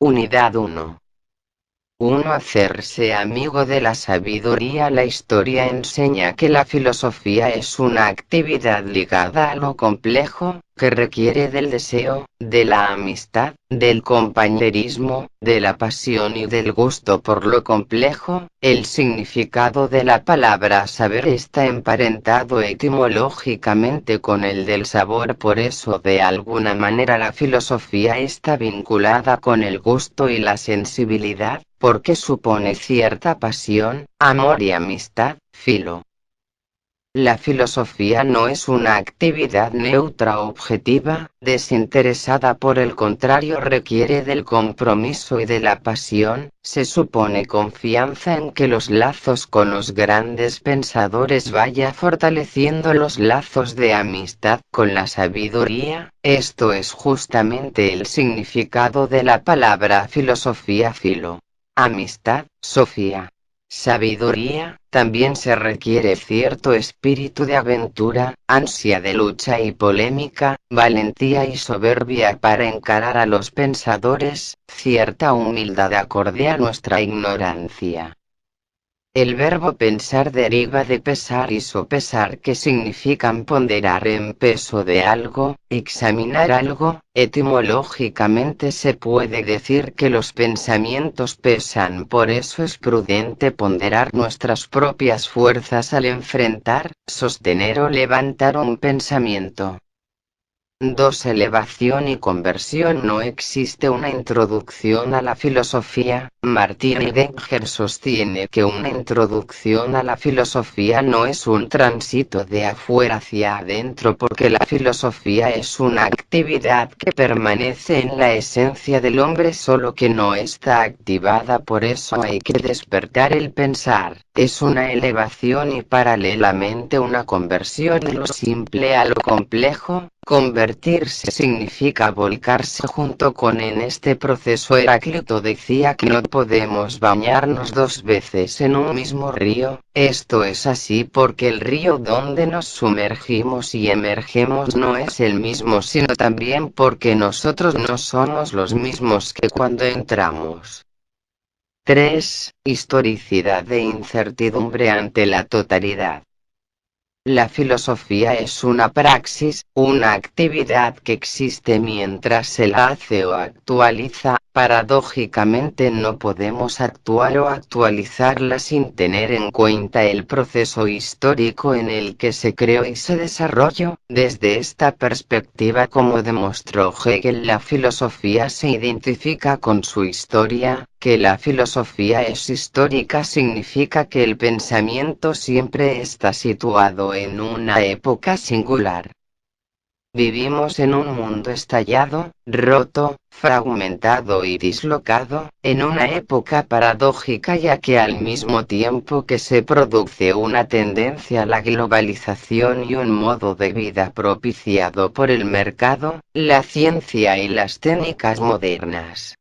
Unidad 1. 1. Hacerse amigo de la sabiduría. La historia enseña que la filosofía es una actividad ligada a lo complejo, que requiere del deseo, de la amistad, del compañerismo, de la pasión y del gusto por lo complejo. El significado de la palabra saber está emparentado etimológicamente con el del sabor, por eso de alguna manera la filosofía está vinculada con el gusto y la sensibilidad, porque supone cierta pasión, amor y amistad. Filo. La filosofía no es una actividad neutra o objetiva, desinteresada, por el contrario requiere del compromiso y de la pasión. Se supone confianza en que los lazos con los grandes pensadores vaya fortaleciendo los lazos de amistad con la sabiduría. Esto es justamente el significado de la palabra filosofía. Filo. Amistad, sofía. Sabiduría. También se requiere cierto espíritu de aventura, ansia de lucha y polémica, valentía y soberbia para encarar a los pensadores, cierta humildad acorde a nuestra ignorancia. El verbo pensar deriva de pesar y sopesar, que significan ponderar en peso de algo, examinar algo. Etimológicamente se puede decir que los pensamientos pesan, por eso es prudente ponderar nuestras propias fuerzas al enfrentar, sostener o levantar un pensamiento. 2. Elevación y conversión. No existe una introducción a la filosofía. Martin Heidegger sostiene que una introducción a la filosofía no es un tránsito de afuera hacia adentro, porque la filosofía es una actividad que permanece en la esencia del hombre, solo que no está activada. Por eso hay que despertar el pensar. Es una elevación y paralelamente una conversión de lo simple a lo complejo. Convertirse significa volcarse junto con. En este proceso Heráclito decía que no podemos bañarnos dos veces en un mismo río. Esto es así porque el río donde nos sumergimos y emergemos no es el mismo, sino también porque nosotros no somos los mismos que cuando entramos. 3. Historicidad e incertidumbre ante la totalidad. La filosofía es una praxis, una actividad que existe mientras se la hace o actualiza. Paradójicamente no podemos actuar o actualizarla sin tener en cuenta el proceso histórico en el que se creó y se desarrolló. Desde esta perspectiva, como demostró Hegel, la filosofía se identifica con su historia. Que la filosofía es histórica significa que el pensamiento siempre está situado en una época singular. Vivimos en un mundo estallado, roto, fragmentado y dislocado, en una época paradójica, ya que al mismo tiempo que se produce una tendencia a la globalización y un modo de vida propiciado por el mercado, la ciencia y las técnicas modernas,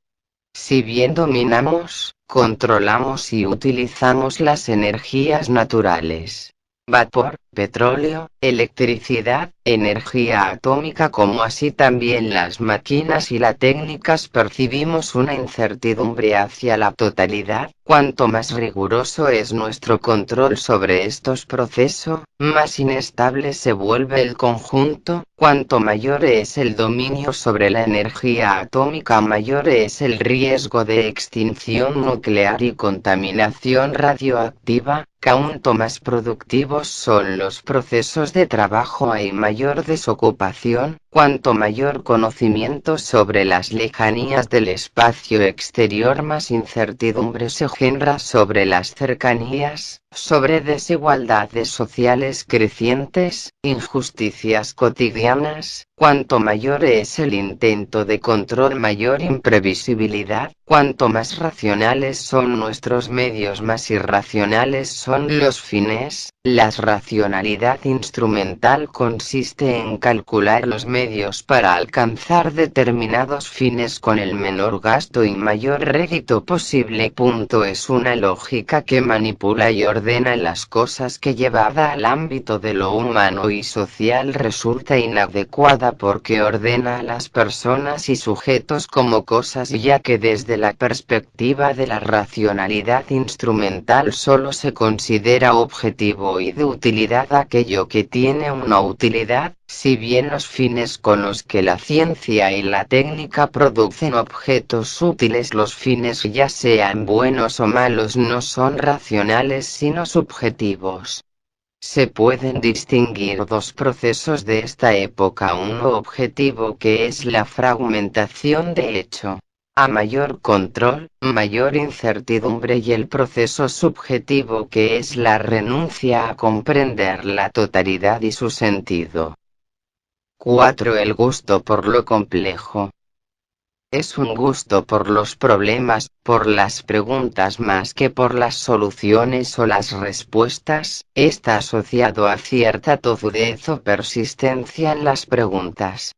si bien dominamos, controlamos y utilizamos las energías naturales, vapor, petróleo, electricidad, energía atómica, como así también las máquinas y las técnicas, percibimos una incertidumbre hacia la totalidad. Cuanto más riguroso es nuestro control sobre estos procesos, más inestable se vuelve el conjunto. Cuanto mayor es el dominio sobre la energía atómica, mayor es el riesgo de extinción nuclear y contaminación radioactiva. Cuanto más productivos son los procesos de trabajo, hay mayor desocupación. Cuanto mayor conocimiento sobre las lejanías del espacio exterior, más incertidumbre se genera sobre las cercanías, sobre desigualdades sociales crecientes, injusticias cotidianas. Cuanto mayor es el intento de control, mayor imprevisibilidad. Cuanto más racionales son nuestros medios, más irracionales son los fines. La racionalidad instrumental consiste en calcular los medios para alcanzar determinados fines con el menor gasto y mayor rédito posible. Es una lógica que manipula y ordena las cosas que llevada al ámbito de lo humano y social resulta inadecuada porque ordena a las personas y sujetos como cosas, ya que desde la perspectiva de la racionalidad instrumental solo se considera objetivo y de utilidad aquello que tiene una utilidad, si bien los fines con los que la ciencia y la técnica producen objetos útiles, los fines ya sean buenos o malos no son racionales sino subjetivos. Se pueden distinguir dos procesos de esta época, uno objetivo que es la fragmentación de hecho. A mayor control, mayor incertidumbre y el proceso subjetivo que es la renuncia a comprender la totalidad y su sentido. 4. El gusto por lo complejo. Es un gusto por los problemas, por las preguntas más que por las soluciones o las respuestas, está asociado a cierta tozudez o persistencia en las preguntas.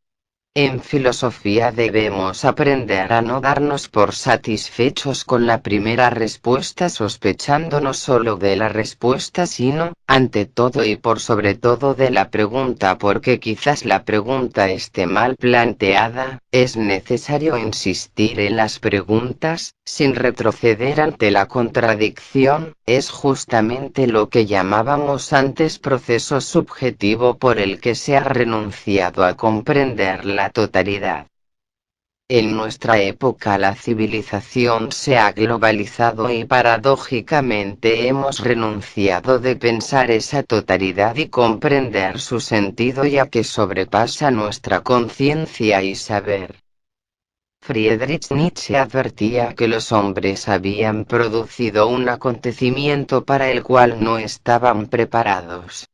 En filosofía debemos aprender a no darnos por satisfechos con la primera respuesta sospechando no solo de la respuesta sino, ante todo y por sobre todo de la pregunta porque quizás la pregunta esté mal planteada. Es necesario insistir en las preguntas, sin retroceder ante la contradicción, es justamente lo que llamábamos antes proceso subjetivo por el que se ha renunciado a comprender la totalidad. En nuestra época la civilización se ha globalizado y paradójicamente hemos renunciado de pensar esa totalidad y comprender su sentido ya que sobrepasa nuestra conciencia y saber. Friedrich Nietzsche advertía que los hombres habían producido un acontecimiento para el cual no estaban preparados.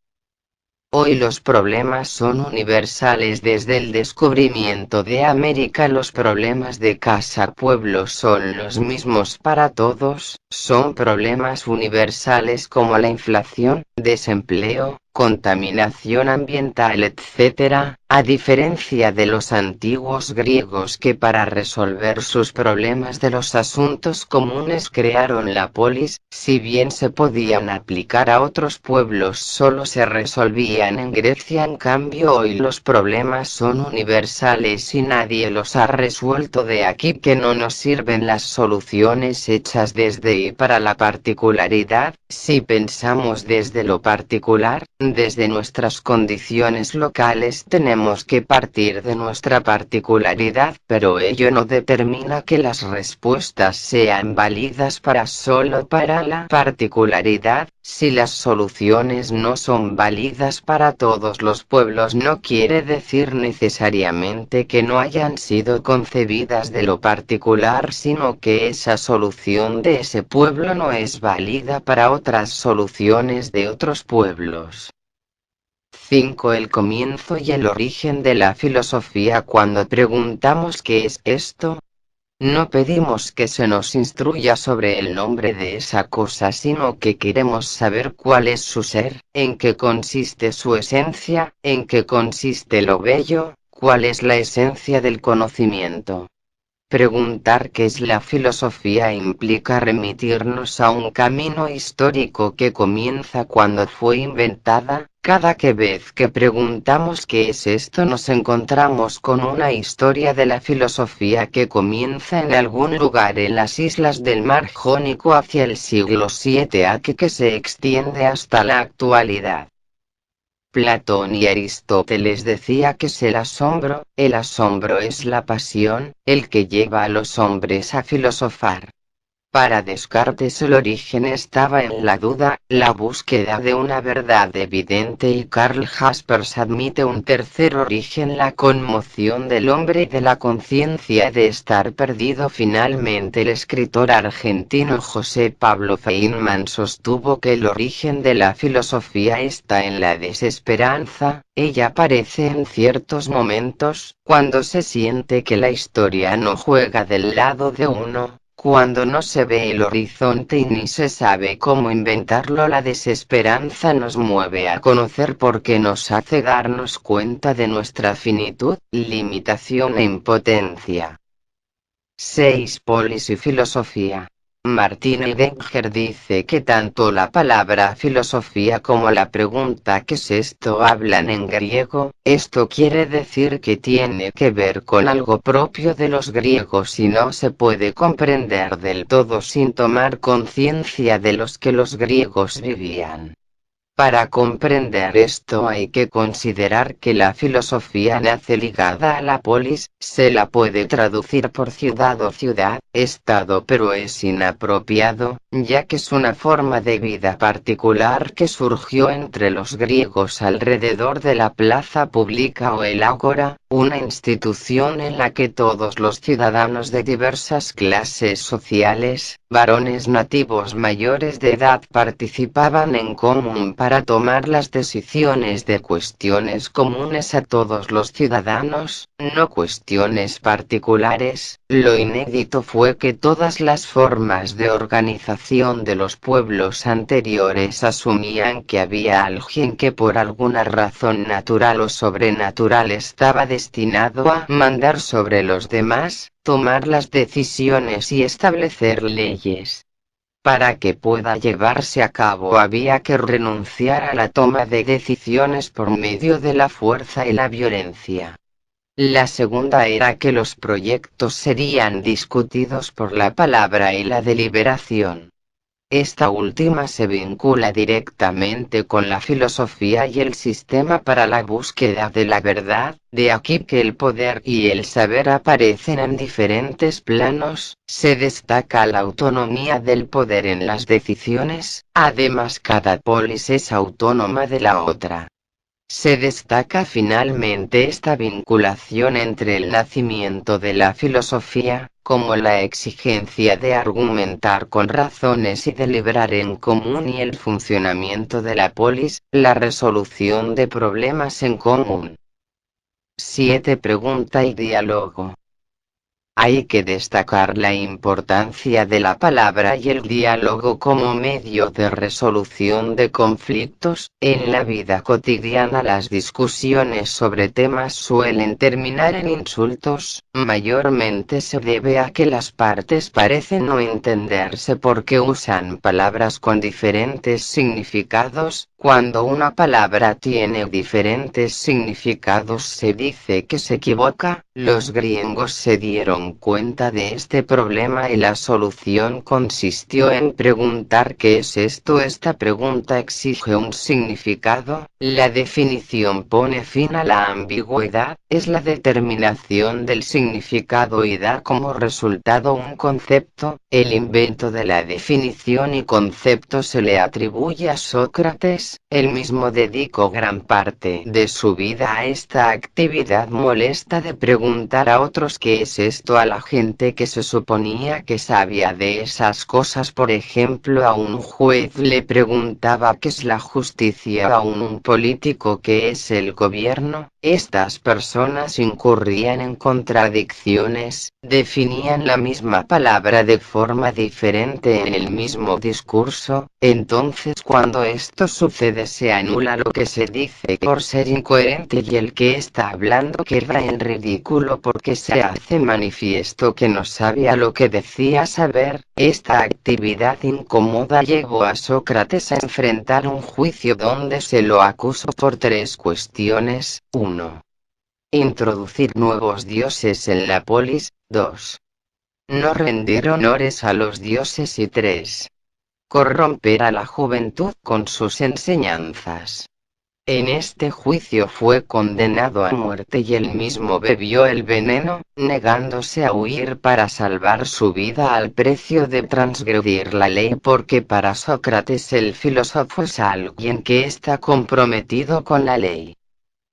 Hoy los problemas son universales. Desde el descubrimiento de América los problemas de casa-pueblo son los mismos para todos, son problemas universales como la inflación, desempleo, contaminación ambiental, etc., a diferencia de los antiguos griegos que para resolver sus problemas de los asuntos comunes crearon la polis, si bien se podían aplicar a otros pueblos solo se resolvían en Grecia. En cambio hoy los problemas son universales y nadie los ha resuelto. De aquí que no nos sirven las soluciones hechas desde y para la particularidad, si pensamos desde lo particular, desde nuestras condiciones locales tenemos que partir de nuestra particularidad, pero ello no determina que las respuestas sean válidas solo para la particularidad. Si las soluciones no son válidas para todos los pueblos no quiere decir necesariamente que no hayan sido concebidas de lo particular, sino que esa solución de ese pueblo no es válida para otras soluciones de otros pueblos. 5. El comienzo y el origen de la filosofía. Cuando preguntamos ¿qué es esto?, no pedimos que se nos instruya sobre el nombre de esa cosa, sino que queremos saber cuál es su ser, en qué consiste su esencia, en qué consiste lo bello, cuál es la esencia del conocimiento. Preguntar qué es la filosofía implica remitirnos a un camino histórico que comienza cuando fue inventada. Cada vez que preguntamos qué es esto nos encontramos con una historia de la filosofía que comienza en algún lugar en las islas del mar Jónico hacia el siglo VII a.C. que se extiende hasta la actualidad. Platón y Aristóteles decía que es el asombro es la pasión, el que lleva a los hombres a filosofar. Para Descartes el origen estaba en la duda, la búsqueda de una verdad evidente, y Karl Jaspers admite un tercer origen, la conmoción del hombre y de la conciencia de estar perdido. Finalmente el escritor argentino José Pablo Feynman sostuvo que el origen de la filosofía está en la desesperanza, ella aparece en ciertos momentos, cuando se siente que la historia no juega del lado de uno, Cuando no se ve el horizonte y ni se sabe cómo inventarlo, la desesperanza nos mueve a conocer porque nos hace darnos cuenta de nuestra finitud, limitación e impotencia. 6. Polis y filosofía. Martin Heidegger dice que tanto la palabra filosofía como la pregunta ¿qué es esto? Hablan en griego. Esto quiere decir que tiene que ver con algo propio de los griegos y no se puede comprender del todo sin tomar conciencia de los que los griegos vivían. Para comprender esto hay que considerar que la filosofía nace ligada a la polis, se la puede traducir por ciudad o ciudad, estado, pero es inapropiado, ya que es una forma de vida particular que surgió entre los griegos alrededor de la plaza pública o el ágora, una institución en la que todos los ciudadanos de diversas clases sociales, varones nativos mayores de edad, participaban en común para tomar las decisiones de cuestiones comunes a todos los ciudadanos, no cuestiones particulares. Lo inédito fue que todas las formas de organización de los pueblos anteriores asumían que había alguien que por alguna razón natural o sobrenatural estaba destinado a mandar sobre los demás, tomar las decisiones y establecer leyes. Para que pueda llevarse a cabo había que renunciar a la toma de decisiones por medio de la fuerza y la violencia. La segunda era que los proyectos serían discutidos por la palabra y la deliberación. Esta última se vincula directamente con la filosofía y el sistema para la búsqueda de la verdad, de aquí que el poder y el saber aparecen en diferentes planos, se destaca la autonomía del poder en las decisiones, además cada polis es autónoma de la otra. Se destaca finalmente esta vinculación entre el nacimiento de la filosofía, como la exigencia de argumentar con razones y deliberar en común, y el funcionamiento de la polis, la resolución de problemas en común. 7. Pregunta y diálogo. Hay que destacar la importancia de la palabra y el diálogo como medio de resolución de conflictos. En la vida cotidiana las discusiones sobre temas suelen terminar en insultos, mayormente se debe a que las partes parecen no entenderse porque usan palabras con diferentes significados. Cuando una palabra tiene diferentes significados se dice que se equivoca. Los griegos se dieron cuenta de este problema y la solución consistió en preguntar ¿qué es esto? Esta pregunta exige un significado. La definición pone fin a la ambigüedad, es la determinación del significado y da como resultado un concepto. El invento de la definición y concepto se le atribuye a Sócrates. Él mismo dedicó gran parte de su vida a esta actividad molesta de preguntar a otros ¿qué es esto? A la gente que se suponía que sabía de esas cosas. Por ejemplo, a un juez le preguntaba ¿qué es la justicia? A un político ¿qué es el gobierno? Estas personas incurrían en contradicciones, definían la misma palabra de forma diferente en el mismo discurso. Entonces, cuando esto sucede se anula lo que se dice por ser incoherente y el que está hablando queda en ridículo porque se hace manifiesto que no sabía lo que decía saber. Esta actividad incómoda llevó a Sócrates a enfrentar un juicio donde se lo acusó por tres cuestiones. 1. Introducir nuevos dioses en la polis. 2. No rendir honores a los dioses. Y 3. Corromper a la juventud con sus enseñanzas. En este juicio fue condenado a muerte y él mismo bebió el veneno, negándose a huir para salvar su vida al precio de transgredir la ley, porque para Sócrates el filósofo es alguien que está comprometido con la ley.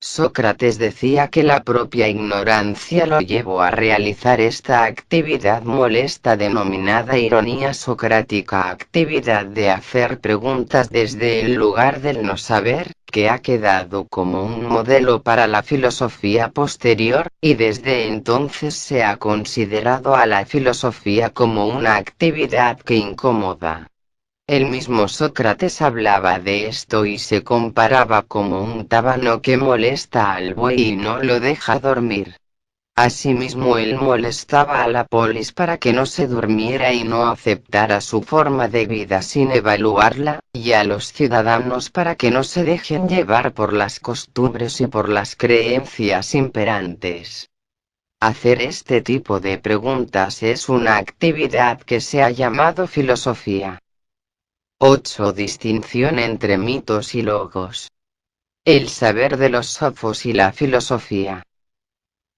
Sócrates decía que la propia ignorancia lo llevó a realizar esta actividad molesta denominada ironía socrática, actividad de hacer preguntas desde el lugar del no saber. que ha quedado como un modelo para la filosofía posterior, y desde entonces se ha considerado a la filosofía como una actividad que incomoda. El mismo Sócrates hablaba de esto y se comparaba como un tábano que molesta al buey y no lo deja dormir. Asimismo él molestaba a la polis para que no se durmiera y no aceptara su forma de vida sin evaluarla, y a los ciudadanos para que no se dejen llevar por las costumbres y por las creencias imperantes. Hacer este tipo de preguntas es una actividad que se ha llamado filosofía. 8. Distinción entre mitos y logos. El saber de los sofos y la filosofía.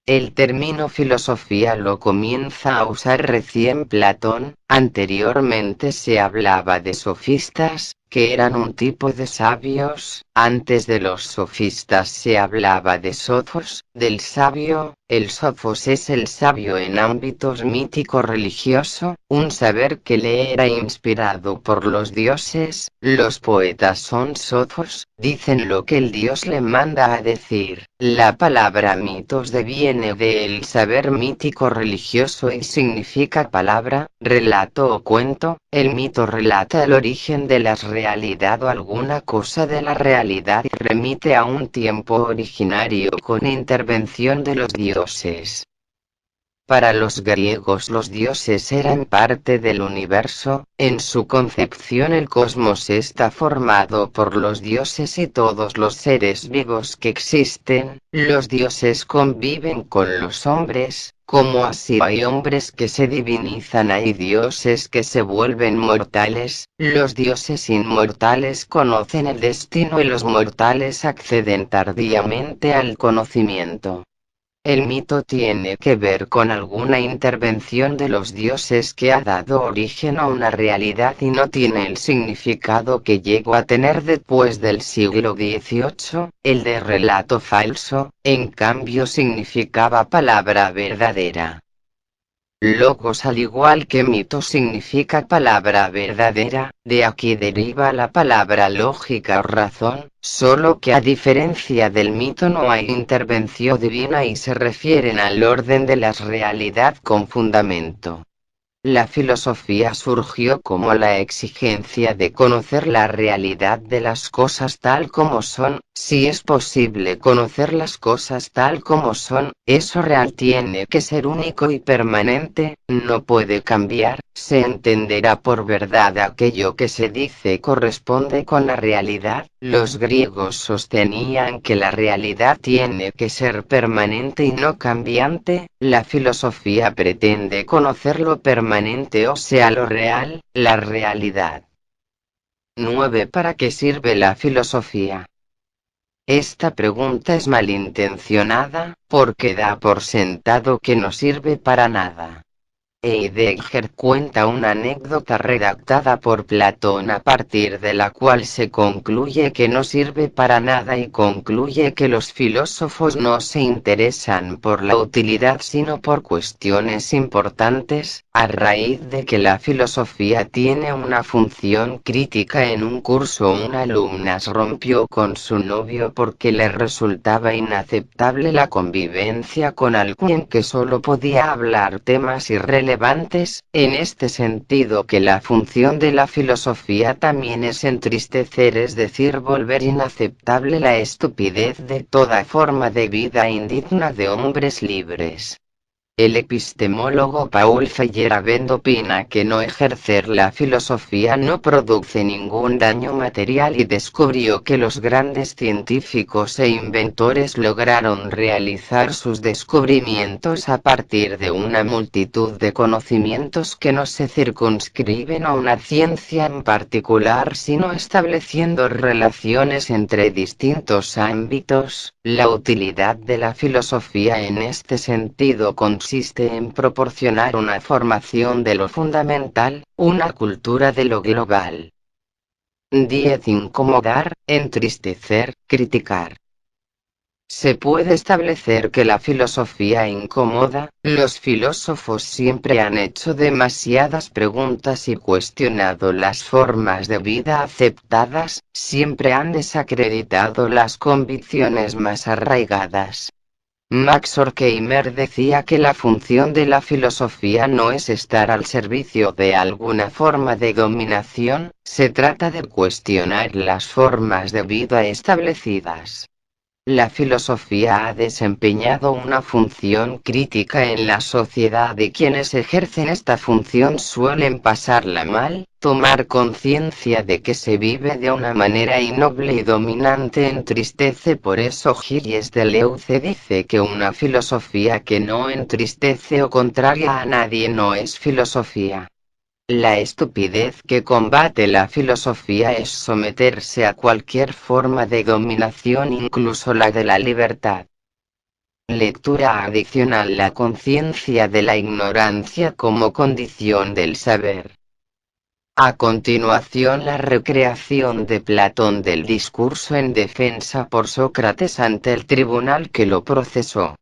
El término filosofía lo comienza a usar recién Platón. Anteriormente se hablaba de sofistas, que eran un tipo de sabios. Antes de los sofistas se hablaba de sofos, del sabio. El sofos es el sabio en ámbitos mítico-religioso, un saber que le era inspirado por los dioses. Los poetas son sofos, dicen lo que el dios le manda a decir. La palabra mitos deviene del saber mítico-religioso y significa palabra, relato o cuento. El mito relata el origen de la realidad o alguna cosa de la realidad y remite a un tiempo originario con intervención de los dioses. Para los griegos los dioses eran parte del universo. En su concepción el cosmos está formado por los dioses y todos los seres vivos que existen. Los dioses conviven con los hombres, como así hay hombres que se divinizan, hay dioses que se vuelven mortales. Los dioses inmortales conocen el destino y los mortales acceden tardíamente al conocimiento. El mito tiene que ver con alguna intervención de los dioses que ha dado origen a una realidad y no tiene el significado que llegó a tener después del siglo XVIII. El de relato falso, en cambio, significaba palabra verdadera. Logos, al igual que mito, significa palabra verdadera, de aquí deriva la palabra lógica o razón, solo que a diferencia del mito no hay intervención divina y se refieren al orden de la realidad con fundamento. La filosofía surgió como la exigencia de conocer la realidad de las cosas tal como son. Si es posible conocer las cosas tal como son, eso real tiene que ser único y permanente, no puede cambiar. Se entenderá por verdad aquello que se dice corresponde con la realidad. Los griegos sostenían que la realidad tiene que ser permanente y no cambiante. La filosofía pretende conocer lo permanente, o sea lo real, la realidad. 9. ¿Para qué sirve la filosofía? Esta pregunta es malintencionada, porque da por sentado que no sirve para nada. Heidegger cuenta una anécdota redactada por Platón a partir de la cual se concluye que no sirve para nada y concluye que los filósofos no se interesan por la utilidad sino por cuestiones importantes. A raíz de que la filosofía tiene una función crítica en un curso, una alumna rompió con su novio porque le resultaba inaceptable la convivencia con alguien que solo podía hablar temas irrelevantes. En este sentido, que la función de la filosofía también es entristecer, es decir, volver inaceptable la estupidez de toda forma de vida indigna de hombres libres. El epistemólogo Paul Feyerabend opina que no ejercer la filosofía no produce ningún daño material y descubrió que los grandes científicos e inventores lograron realizar sus descubrimientos a partir de una multitud de conocimientos que no se circunscriben a una ciencia en particular sino estableciendo relaciones entre distintos ámbitos. La utilidad de la filosofía en este sentido consiste en proporcionar una formación de lo fundamental, una cultura de lo global. 10. Incomodar, entristecer, criticar. Se puede establecer que la filosofía incomoda. Los filósofos siempre han hecho demasiadas preguntas y cuestionado las formas de vida aceptadas, siempre han desacreditado las convicciones más arraigadas. Max Horkheimer decía que la función de la filosofía no es estar al servicio de alguna forma de dominación, se trata de cuestionar las formas de vida establecidas. La filosofía ha desempeñado una función crítica en la sociedad y quienes ejercen esta función suelen pasarla mal. Tomar conciencia de que se vive de una manera innoble y dominante entristece. Por eso Gilles Deleuze dice que una filosofía que no entristece o contraria a nadie no es filosofía. La estupidez que combate la filosofía es someterse a cualquier forma de dominación, incluso la de la libertad. Lectura adicional: la conciencia de la ignorancia como condición del saber. A continuación, la recreación de Platón del discurso en defensa por Sócrates ante el tribunal que lo procesó.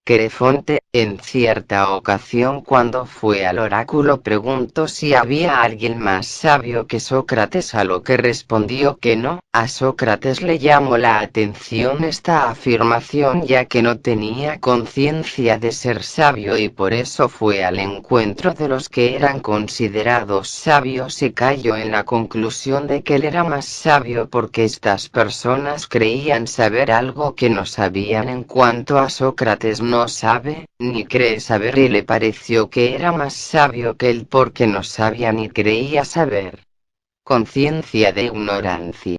Querefonte, en cierta ocasión cuando fue al oráculo, preguntó si había alguien más sabio que Sócrates, a lo que respondió que no. A Sócrates le llamó la atención esta afirmación, ya que no tenía conciencia de ser sabio y por eso fue al encuentro de los que eran considerados sabios y cayó en la conclusión de que él era más sabio porque estas personas creían saber algo que no sabían. En cuanto a Sócrates, no sabe, ni cree saber, y le pareció que era más sabio que él porque no sabía ni creía saber. Conciencia de ignorancia.